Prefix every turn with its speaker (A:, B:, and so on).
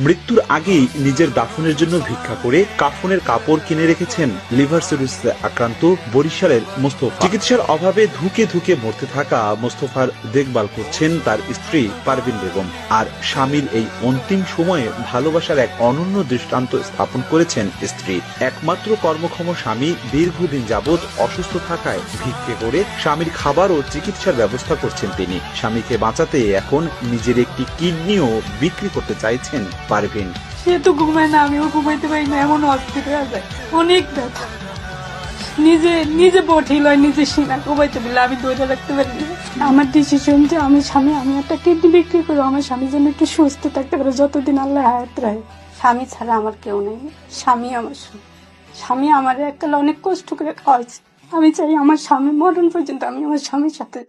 A: মৃত্যুর আগেই নিজের দাফনের জন্য ভিক্ষা করে কাফনের কাপড় কিনে রেখেছেন লিভার সিরোসিসে আক্রান্ত বরিশালের মোস্তফা। চিকিৎসার অভাবে ধুকে ধুকে মরতে থাকা মোস্তফার দেখভাল করছেন তার স্ত্রী পারভিন বেগম। আর স্বামীর এই অন্তিম সময়ে ভালোবাসার এক অনন্য দৃষ্টান্ত স্থাপন করেছেন স্ত্রী। একমাত্র কর্মক্ষম স্বামী দীর্ঘদিন যাবৎ অসুস্থ থাকায় ভিক্ষে করে স্বামীর খাবার ও চিকিৎসার ব্যবস্থা করছেন তিনি। স্বামীকে বাঁচাতে এখন নিজের একটি কিডনিও বিক্রি করতে চাইছেন পারভিন।
B: সে তো ঘুমায় না, আমিও ঘুমাইতে পারি না, এমন অস্থির হয়ে যায়, অনেক ব্যথা। নিজে নিজে বটি লয়, নিজে সিনা ঘুমাইতে দিলে আমি ধরে রাখতে পারি না। আমার ডিসিশন যে আমি একটা কিডনি বিক্রি করে আমার স্বামী যেন একটু সুস্থ থাকতে পারে যতদিন আল্লাহ হায়াত রাখে। স্বামী ছাড়া আমার কেউ নেই, স্বামী আমার স্বামী আমার এককালে অনেক কষ্ট করে খাওয়াইছে। আমি চাই আমার স্বামী মরণ পর্যন্ত আমি আমার স্বামীর সাথে